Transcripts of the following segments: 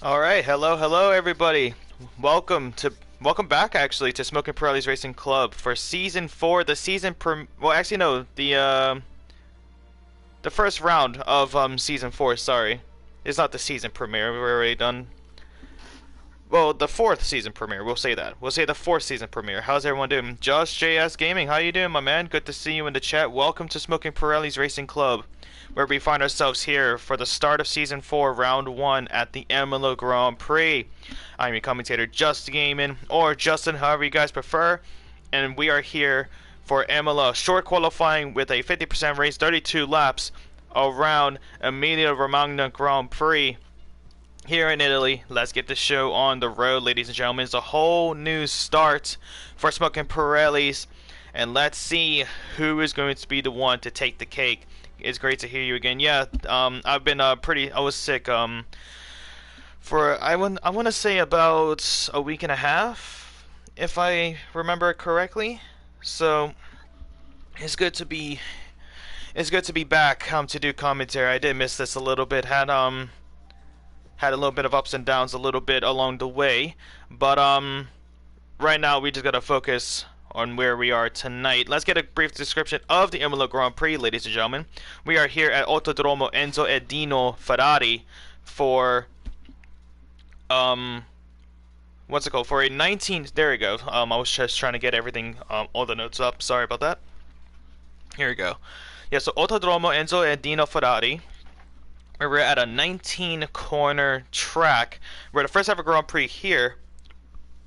All right, hello everybody. Welcome back actually to Smoking Pirelli's Racing Club for season 4, the season well actually no, the first round of season 4, sorry. It's not the season premiere. We're already done. Well, the fourth season premiere, we'll say that. We'll say the fourth season premiere. How's everyone doing? Josh JS Gaming, how you doing, my man? Good to see you in the chat. Welcome to Smoking Pirelli's Racing Club, where we find ourselves here for the start of Season 4, Round 1 at the Imola Grand Prix. I'm your commentator, Just Gaming, or Justin, however you guys prefer, and we are here for Imola. Short qualifying with a 50% race, 32 laps around Emilia Romagna Grand Prix. Here in Italy, let's get the show on the road, ladies and gentlemen. It's a whole new start for Smoking Pirellis, and let's see who is going to be the one to take the cake. It's great to hear you again. Yeah, I've been I was sick for I want to say about a week and a half, if I remember correctly. So it's good to be back to do commentary. I did miss this a little bit. Had a little bit of ups and downs a little bit along the way, but right now we just gotta focus on where we are tonight. Let's get a brief description of the Imola Grand Prix, ladies and gentlemen. We are here at Autodromo Enzo e Dino Ferrari for what's it called, for a 19, there we go. I was just trying to get everything, all the notes up, sorry about that. Here we go. Yeah, so Autodromo Enzo e Dino Ferrari. We're at a 19 corner track where the first ever Grand Prix here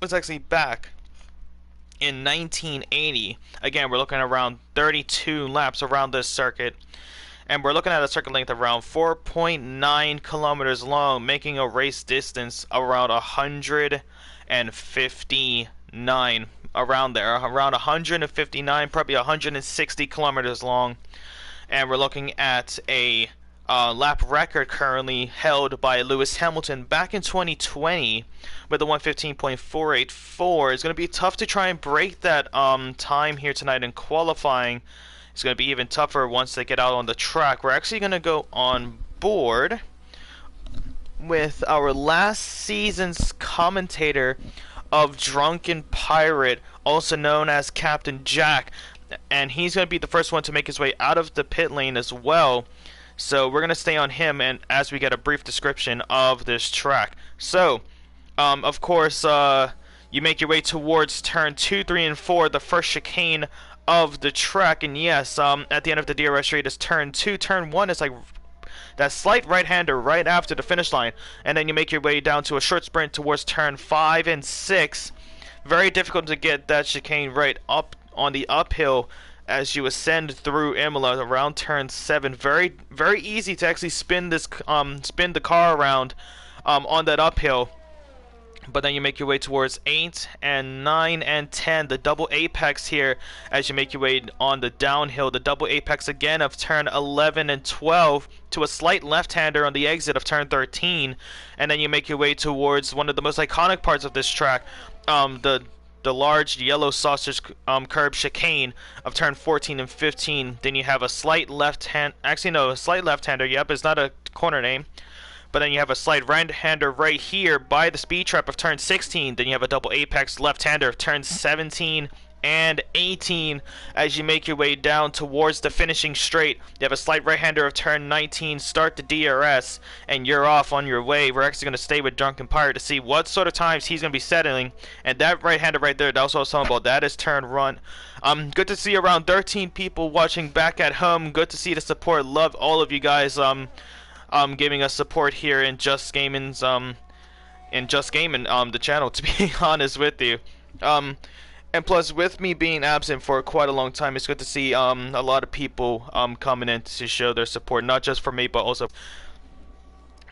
was actually back in 1980. Again, we're looking at around 32 laps around this circuit, and we're looking at a circuit length of around 4.9 kilometers long, making a race distance around 159, around there, around 159, probably 160 kilometers long. And we're looking at a lap record currently held by Lewis Hamilton back in 2020 with a 1:15.484. It's going to be tough to try and break that time here tonight in qualifying. It's going to be even tougher once they get out on the track. We're actually going to go on board with our last season's commentator of Drunken Pirate, also known as Captain Jack, and he's going to be the first one to make his way out of the pit lane as well. So we're going to stay on him and as we get a brief description of this track. So, of course, you make your way towards turn 2, 3, and 4, the first chicane of the track. And yes, at the end of the DRS straight is turn 2. Turn 1 is like that slight right-hander right after the finish line. And then you make your way down to a short sprint towards turn 5 and 6. Very difficult to get that chicane right up on the uphill as you ascend through Imola around turn 7. Very easy to actually spin the car around on that uphill. But then you make your way towards 8 and 9 and 10, the double apex here as you make your way on the downhill. The double apex again of turn 11 and 12 to a slight left-hander on the exit of turn 13. And then you make your way towards one of the most iconic parts of this track, the large yellow sausage curb chicane of turn 14 and 15. Then you have a slight a slight left-hander. Yep, it's not a corner name. But then you have a slight right-hander right here by the speed trap of turn 16. Then you have a double apex left-hander of turn 17 and 18 as you make your way down towards the finishing straight. You have a slight right-hander of turn 19, start the DRS, and you're off on your way. We're actually going to stay with Drunken Pirate to see what sort of times he's going to be settling. And that right-hander right there, that's what I was talking about. That is turn run. Good to see around 13 people watching back at home. Good to see the support. Love all of you guys giving us support here in Just Gaming's the channel, to be honest with you. And plus, with me being absent for quite a long time, it's good to see a lot of people coming in to show their support, not just for me, but also.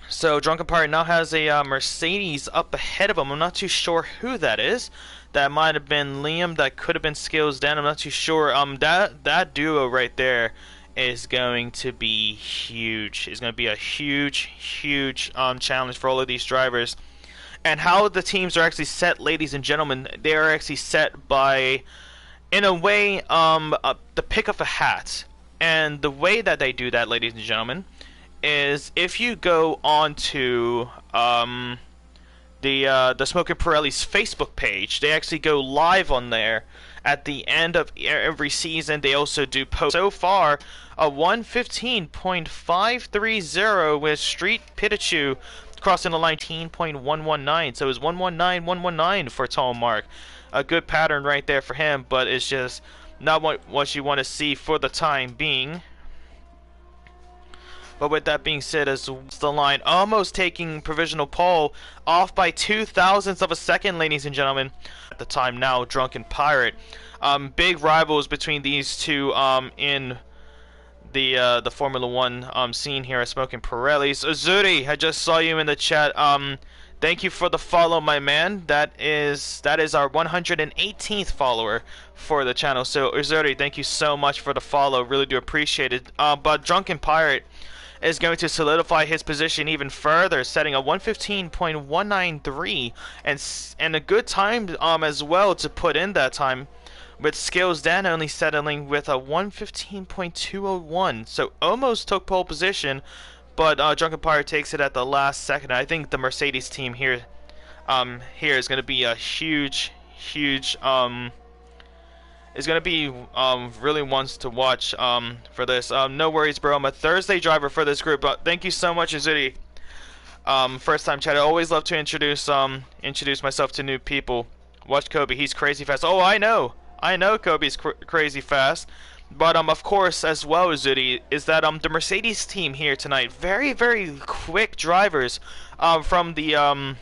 So, Drunken Pirate now has a Mercedes up ahead of him. I'm not too sure who that is. That might have been Liam. That could have been Skills Dan. I'm not too sure. That duo right there is going to be huge. It's going to be a huge challenge for all of these drivers. And how the teams are actually set, ladies and gentlemen, they are actually set by, in a way, the pick of a hat. And the way that they do that, ladies and gentlemen, is if you go on to the Smoking Pirelli's Facebook page. They actually go live on there at the end of every season. They also do post. So far, a 115.530 with Street Pikachu crossing the line 19.119. So it was 119.119 for Tom Mark. A good pattern right there for him, but it's just not what you want to see for the time being. But with that being said, as the line almost taking provisional pole, off by 0.02 of a second, ladies and gentlemen. At the time now, Drunken Pirate. Big rivals between these two in the Formula One scene here at Smoking Pirelli's. Azuri, I just saw you in the chat. Thank you for the follow, my man. That is our 118th follower for the channel. So Azuri, thank you so much for the follow. Really do appreciate it. But Drunken Pirate is going to solidify his position even further, setting a 115.193 and a good time as well to put in that time, with Skills Dan only settling with a 115.201, so almost took pole position, but Drunken Pirate takes it at the last second. I think the Mercedes team here is going to be a huge is going to be really ones to watch for this. No worries, bro. I'm a Thursday driver for this group. But thank you so much, Azuri. First time chat. I always love to introduce myself to new people. Watch Kobe. He's crazy fast. Oh, I know Kobe's crazy fast. But of course, as well, Azuri, is that the Mercedes team here tonight, very quick drivers from the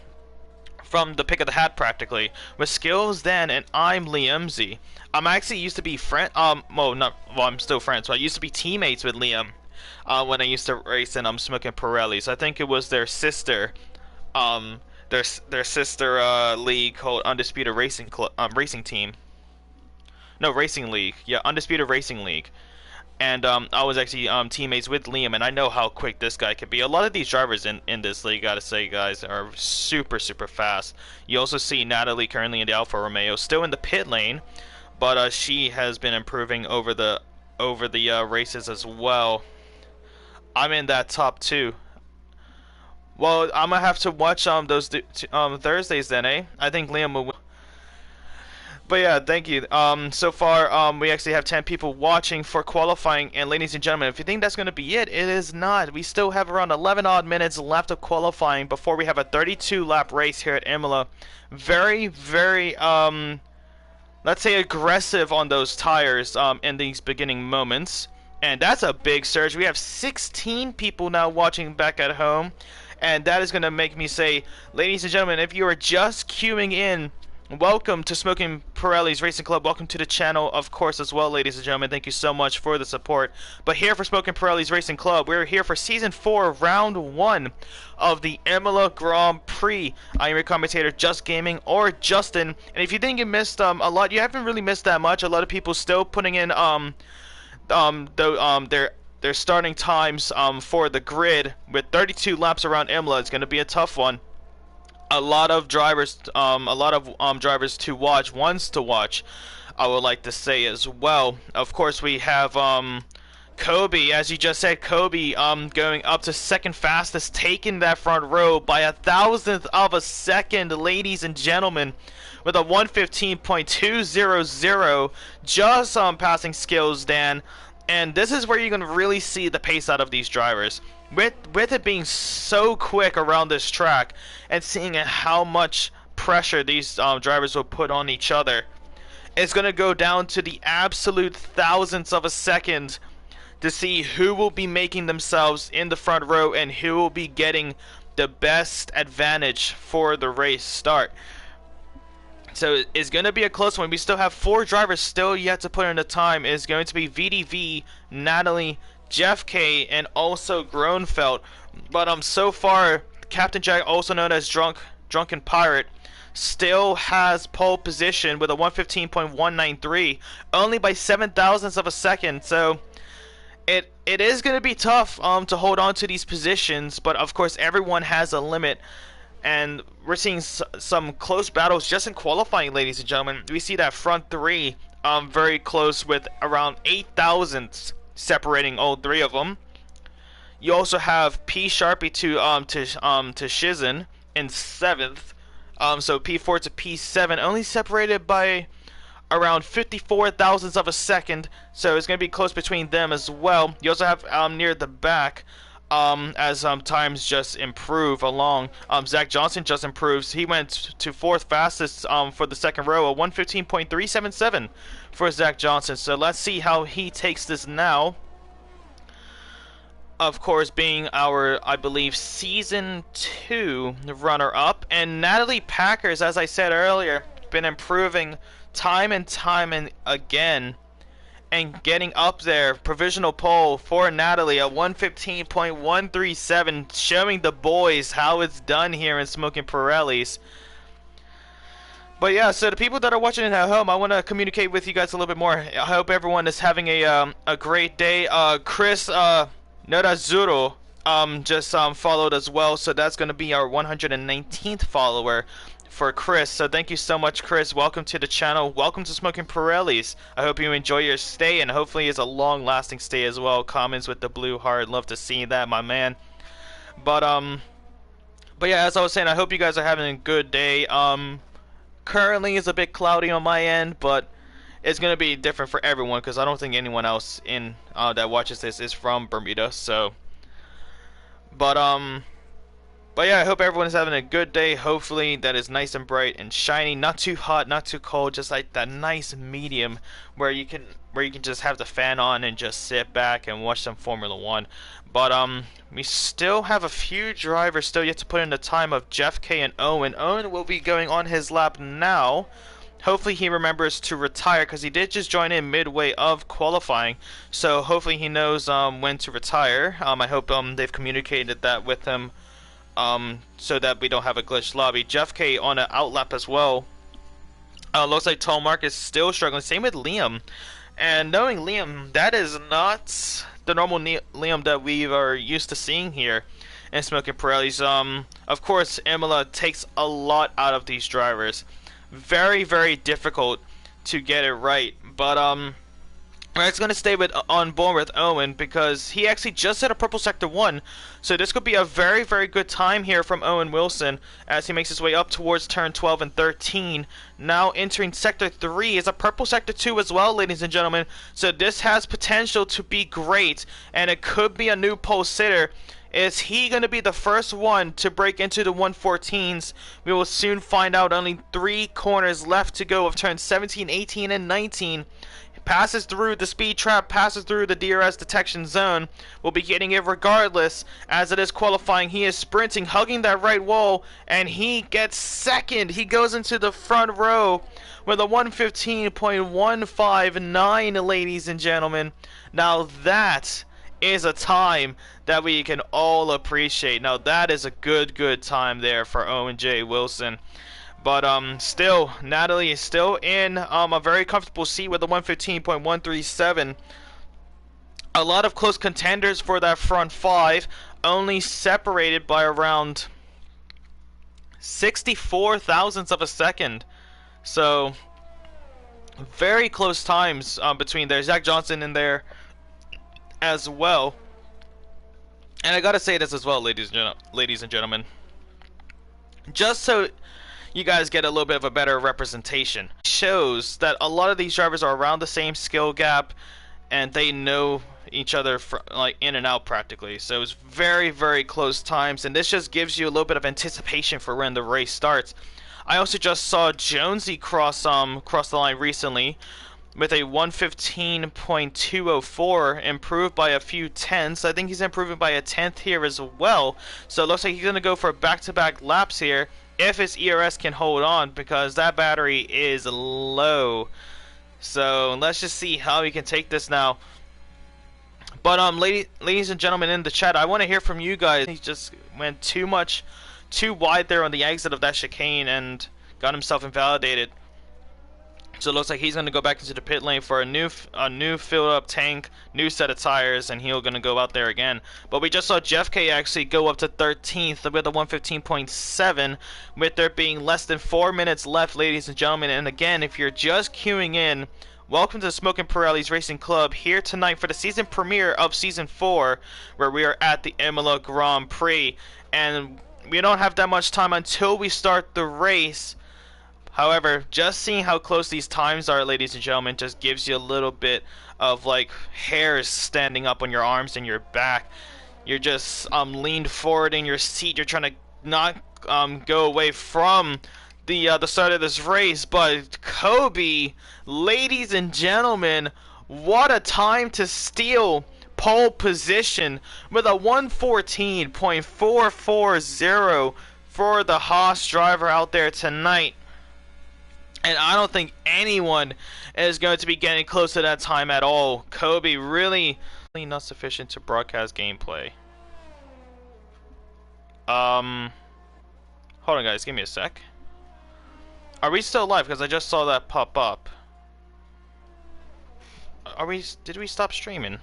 pick of the hat practically, with Skills Dan and I'm Liam Z. I'm actually used to be I'm still friends. So I used to be teammates with Liam when I used to race in Smoking Pirelli. So I think it was their sister league called Undisputed Racing Racing Team. No, Racing League. Yeah, Undisputed Racing League. And I was actually teammates with Liam, and I know how quick this guy can be. A lot of these drivers in this league, gotta say, guys, are super fast. You also see Natalie currently in the Alfa Romeo, still in the pit lane, but she has been improving over the races as well. I'm in that top two. Well, I'm gonna have to watch those Thursdays then, eh? I think Liam will. But yeah, thank you. So far, we actually have 10 people watching for qualifying. And ladies and gentlemen, if you think that's going to be it, it is not. We still have around 11 odd minutes left of qualifying before we have a 32-lap race here at Imola. Very, let's say aggressive on those tires in these beginning moments. And that's a big surge. We have 16 people now watching back at home. And that is going to make me say, ladies and gentlemen, if you are just queuing in, welcome to Smoking Pirelli's Racing Club. Welcome to the channel, of course, as well, ladies and gentlemen. Thank you so much for the support. But here for Smoking Pirelli's Racing Club, we're here for Season 4, Round 1 of the Imola Grand Prix. I am your commentator, Just Gaming, or Justin. And if you think you missed a lot, you haven't really missed that much. A lot of people still putting in their starting times for the grid with 32 laps around Imola. It's going to be a tough one. A lot of drivers to watch, ones to watch, I would like to say as well. Of course, we have Kobe, as you just said, Kobe going up to second fastest, taking that front row by 1,000th of a second, ladies and gentlemen, with a 115.200, just passing Skills Dan. And this is where you're going to really see the pace out of these drivers. With it being so quick around this track and seeing how much pressure these drivers will put on each other, it's going to go down to the absolute thousandths of a second to see who will be making themselves in the front row and who will be getting the best advantage for the race start. So it's going to be a close one. We still have 4 drivers still yet to put in the time. It's going to be VDV, Natalie, Jeff K, and also Groenfeld. But so far, Captain Jack, also known as Drunken Pirate, still has pole position with a 115.193, only by 7,000ths of a second. So it is going to be tough to hold on to these positions. But of course, everyone has a limit. And we're seeing some close battles just in qualifying, ladies and gentlemen. We see that front 3 very close with around 8,000ths separating all 3 of them. You also have P Sharpie to Shizen in 7th So P4 to P7, only separated by around 54 thousandths of a second, so it's going to be close between them as well. You also have near the back, as times just improve along. Zach Johnson just improves. He went to fourth fastest for the second row, a 1:15.377 for Zach Johnson. So let's see how he takes this now. Of course, being our, I believe, Season 2 runner-up. And Natalie Packers, as I said earlier, been improving time and again and getting up there. Provisional pole for Natalie at 1:15.137, showing the boys how it's done here in Smoking Pirellis. But yeah, so the people that are watching at home, I want to communicate with you guys a little bit more. I hope everyone is having a great day. Chris Norazuro just followed as well, so that's going to be our 119th follower for Chris. So thank you so much, Chris. Welcome to the channel. Welcome to Smoking Pirellis. I hope you enjoy your stay, and hopefully it's a long-lasting stay as well. Comments with the blue heart. Love to see that, my man. But yeah, as I was saying, I hope you guys are having a good day. Currently it's a bit cloudy on my end, but it's gonna be different for everyone because I don't think anyone else in that watches this is from Bermuda. So, but yeah, I hope everyone is having a good day. Hopefully that is nice and bright and shiny, not too hot, not too cold, just like that nice medium where you can just have the fan on and just sit back and watch some Formula One. But we still have a few drivers still yet to put in the time of Jeff K and Owen. Owen will be going on his lap now. Hopefully he remembers to retire because he did just join in midway of qualifying. So hopefully he knows when to retire. I hope they've communicated that with him so that we don't have a glitched lobby. Jeff K on an outlap as well. Looks like Tall Mark is still struggling. Same with Liam. And knowing Liam, that is not the normal Liam that we are used to seeing here in Smoking Pirellis. Of course, Imola takes a lot out of these drivers. Very, very difficult to get it right. But it's going to stay on board with Owen because he actually just hit a purple sector 1. So this could be a very, very good time here from Owen Wilson as he makes his way up towards turn 12 and 13. Now entering sector 3 is a purple sector 2 as well, ladies and gentlemen. So this has potential to be great, and it could be a new pole sitter. Is he going to be the first one to break into the 114s? We will soon find out. Only 3 corners left to go of turns 17, 18, and 19. Passes through the speed trap, passes through the DRS detection zone. We'll be getting it regardless as it is qualifying. He is sprinting, hugging that right wall, and he gets second. He goes into the front row with a 1:15.159, ladies and gentlemen. Now that is a time that we can all appreciate. Now that is a good time there for Owen J. Wilson. But still, Natalie is still in a very comfortable seat with a 1:15.137. A lot of close contenders for that front 5, only separated by around 64 thousandths of a second. So very close times between there. Zach Johnson in there as well. And I gotta say this as well, ladies and gentlemen, just so you guys get a little bit of a better representation. It shows that a lot of these drivers are around the same skill gap and they know each other like in and out practically. So it's very, very close times, and this just gives you a little bit of anticipation for when the race starts. I also just saw Jonesy cross the line recently with a 1:15.204, improved by a few tenths. I think he's improving by a tenth here as well. So it looks like he's going to go for back-to-back laps here if his ERS can hold on, because that battery is low. So let's just see how he can take this now. But ladies and gentlemen in the chat, I want to hear from you guys. He just went too wide there on the exit of that chicane and got himself invalidated. So it looks like he's going to go back into the pit lane for a new filled up tank, new set of tires, and he's going to go out there again. But we just saw Jeff K actually go up to 13th with a 1:15.7, with there being less than 4 minutes left, ladies and gentlemen. And again, if you're just queuing in, welcome to Smoking Pirellis Racing Club here tonight for the season premiere of Season 4, where we are at the Imola Grand Prix. And we don't have that much time until we start the race. However, just seeing how close these times are, ladies and gentlemen, just gives you a little bit of like hairs standing up on your arms and your back. You're just leaned forward in your seat. You're trying to not go away from the start of this race. But Kobe, ladies and gentlemen, what a time to steal pole position with a 1:14.440 for the Haas driver out there tonight. And I don't think anyone is going to be getting close to that time at all. Kobe really not sufficient to broadcast gameplay. Hold on guys, give me a sec. Are we still live? Because I just saw that pop up. Did we stop streaming?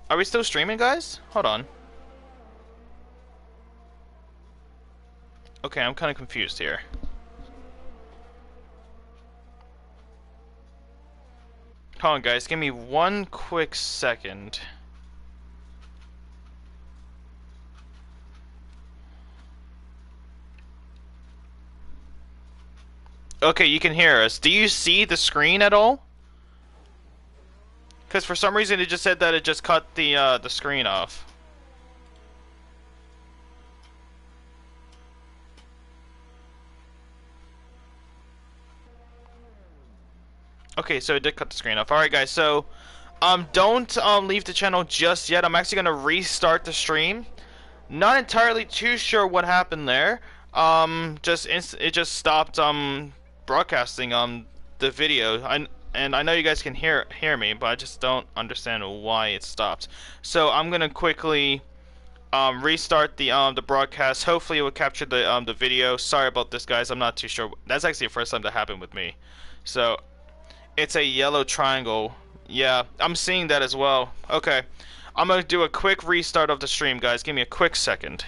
Are we still streaming, guys? Hold on. Okay, I'm kind of confused here. Hold on, guys. Give me one quick second. Okay, you can hear us. Do you see the screen at all? Because for some reason it just said that it just cut the screen off. Okay, so it did cut the screen off. Alright guys, so don't leave the channel just yet. I'm actually gonna restart the stream. Not entirely too sure what happened there. It just stopped broadcasting the video. And I know you guys can hear me, but I just don't understand why it stopped. So I'm gonna quickly restart the broadcast. Hopefully it will capture the video. Sorry about this, guys. I'm not too sure. That's actually the first time that happened with me. So it's a yellow triangle. Yeah, I'm seeing that as well. Okay, I'm gonna do a quick restart of the stream, guys. Give me a quick second.